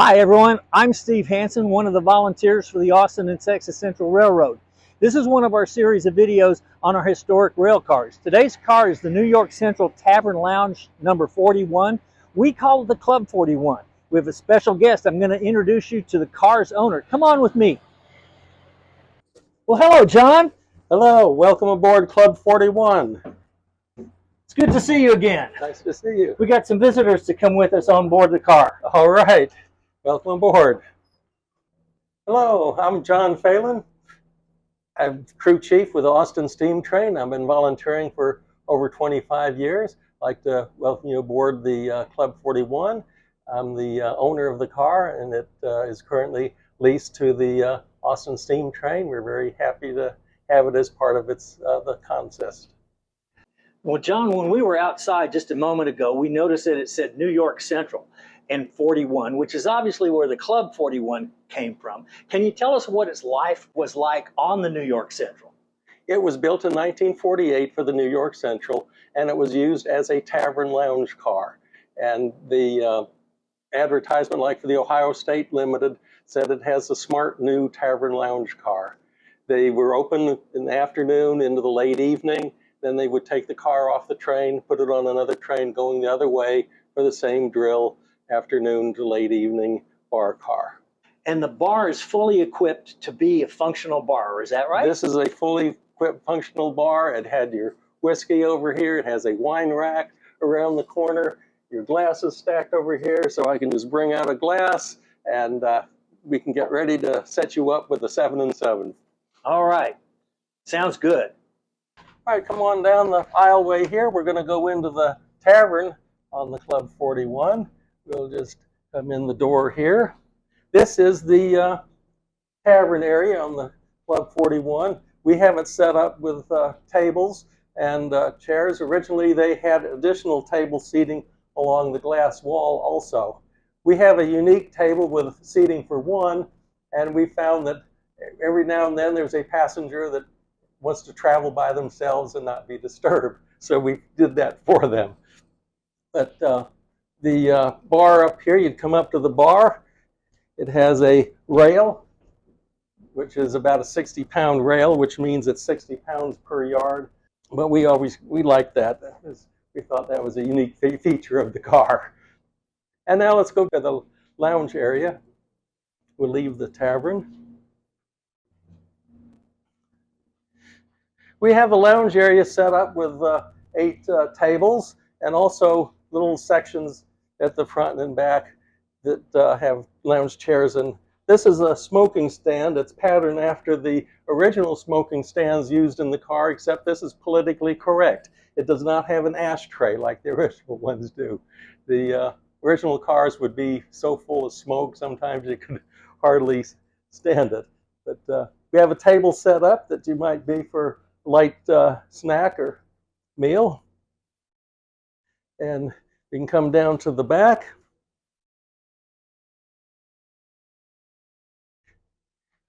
Hi everyone, I'm Steve Hanson, one of the volunteers for the Austin and Texas Central Railroad. This is one of our series of videos on our historic rail cars. Today's car is the New York Central Tavern-Lounge number 41. We call it the Club 41. We have a special guest. I'm going to introduce you to the car's owner. Come on with me. Well, hello, John. Hello, welcome aboard Club 41. It's good to see you again. Nice to see you. We got some visitors to come with us on board the car. All right, welcome aboard. Hello, I'm John Phalen. I'm crew chief with Austin Steam Train. I've been volunteering for over 25 years. I'd like to welcome you aboard the Club 41. I'm the owner of the car, and it is currently leased to the Austin Steam Train. We're very happy to have it as part of the contest. Well, John, when we were outside just a moment ago, we noticed that it said New York Central and 41, which is obviously where the Club 41 came from. Can you tell us what its life was like on the New York Central? It was built in 1948 for the New York Central, and it was used as a Tavern-Lounge car. And the advertisement, like for the Ohio State Limited, said it has a smart new Tavern-Lounge car. They were open in the afternoon into the late evening. Then they would take the car off the train, put it on another train going the other way for the same drill, afternoon to late evening bar car. And the bar is fully equipped to be a functional bar, is that right? This is a fully equipped functional bar. It had your whiskey over here. It has a wine rack around the corner. Your glasses stacked over here, so I can just bring out a glass and we can get ready to set you up with a 7 and 7. All right, sounds good. All right, come on down the aisleway here. We're going to go into the tavern on the Club 41. We'll just come in the door here. This is the tavern area on the Club 41. We have it set up with tables and chairs. Originally, they had additional table seating along the glass wall also. We have a unique table with seating for one, and we found that every now and then there's a passenger that wants to travel by themselves and not be disturbed. So we did that for them. But the bar up here, you'd come up to the bar. It has a rail, which is about a 60-pound rail, which means it's 60 pounds per yard. But we liked that. We thought that was a unique feature of the car. And now let's go to the lounge area. We'll leave the tavern. We have a lounge area set up with 8 tables and also little sections at the front and back that have lounge chairs. And this is a smoking stand. It's patterned after the original smoking stands used in the car, except this is politically correct. It does not have an ashtray like the original ones do. The original cars would be so full of smoke, sometimes you could hardly stand it. But we have a table set up that you might be for light snack or meal. And we can come down to the back.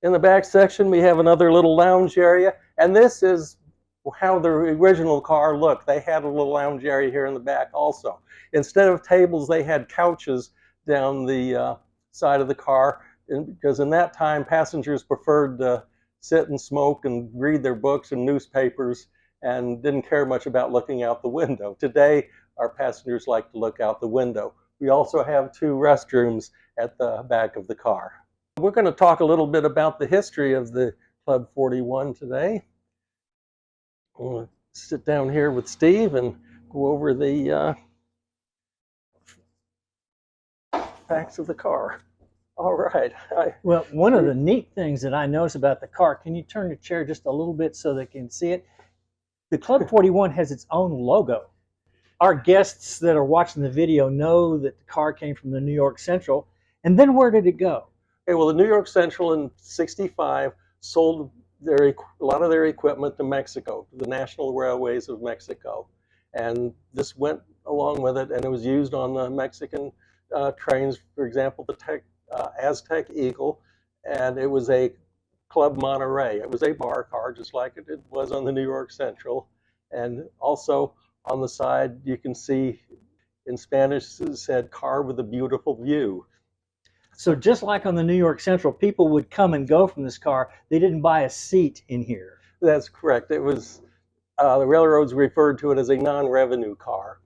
In the back section, we have another little lounge area. And this is how the original car looked. They had a little lounge area here in the back also. Instead of tables, they had couches down the side of the car. Because in that time, passengers preferred to sit and smoke and read their books and newspapers and didn't care much about looking out the window. Today, our passengers like to look out the window. We also have 2 restrooms at the back of the car. We're going to talk a little bit about the history of the Club 41 today. We'll sit down here with Steve and go over the facts of the car. All right. Well, one of the neat things that I noticed about the car, can you turn the chair just a little bit so they can see it? The Club 41 has its own logo. Our guests that are watching the video know that the car came from the New York Central. And then where did it go? Okay, well, the New York Central in '65 sold a lot of their equipment to Mexico, to the National Railways of Mexico. And this went along with it, and it was used on the Mexican trains, for example, the Aztec Eagle, and it was a Club Monterrey. It was a bar car, just like it was on the New York Central. And also on the side, you can see in Spanish it said "car with a beautiful view." So just like on the New York Central, people would come and go from this car. They didn't buy a seat in here. That's correct. It was, the railroads referred to it as a non-revenue car.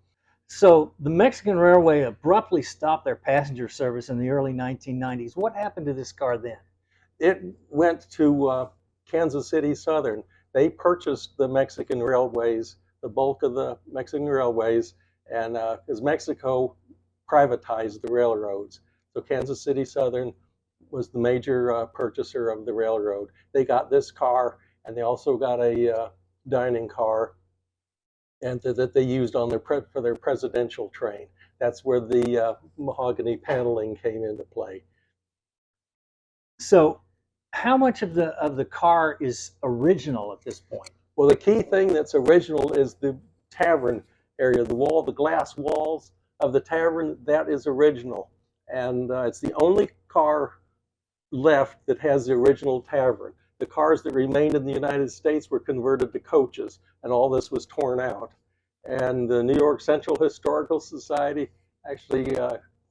So the Mexican Railway abruptly stopped their passenger service in the early 1990s. What happened to this car then? It went to Kansas City Southern. They purchased the Mexican railways, the bulk of the Mexican railways, and because Mexico privatized the railroads. So Kansas City Southern was the major purchaser of the railroad. They got this car, and they also got a dining car, and that they used on for their presidential train. That's where the mahogany paneling came into play. So how much of the car is original at this point? Well, the key thing that's original is the tavern area, the glass walls of the tavern. That is original, and it's the only car left that has the original tavern. The cars that remained in the United States were converted to coaches, and all this was torn out. And the New York Central Historical Society actually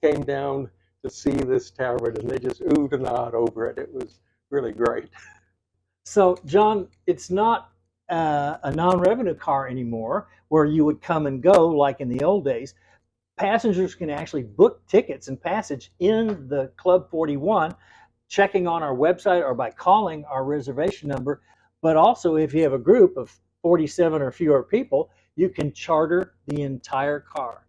came down to see this tavern, and they just oohed and ahed over it. It was really great. So, John, it's not a non-revenue car anymore where you would come and go like in the old days. Passengers can actually book tickets and passage in the Club 41, checking on our website or by calling our reservation number. But also, if you have a group of 47 or fewer people, you can charter the entire car.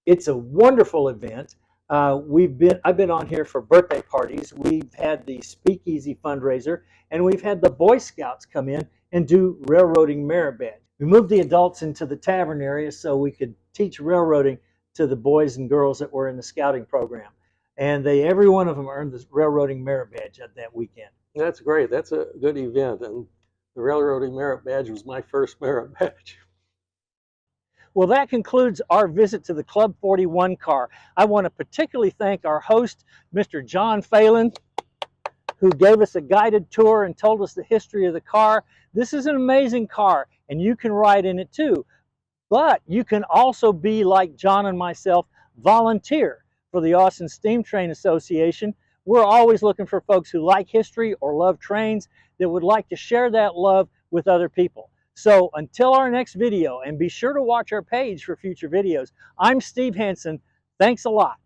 It's a wonderful event. I've been on here for birthday parties. We've had the Speakeasy fundraiser, and we've had the Boy Scouts come in and do railroading merit badge. We moved the adults into the tavern area so we could teach railroading to the boys and girls that were in the scouting program. And every one of them earned the railroading merit badge at that weekend. That's great. That's a good event. And the railroading merit badge was my first merit badge. Well, that concludes our visit to the Club 41 car. I want to particularly thank our host, Mr. John Phalen, who gave us a guided tour and told us the history of the car. This is an amazing car, and you can ride in it too. But you can also be like John and myself, volunteer for the Austin Steam Train Association. We're always looking for folks who like history or love trains that would like to share that love with other people. So until our next video, and be sure to watch our page for future videos, I'm Steve Hanson. Thanks a lot.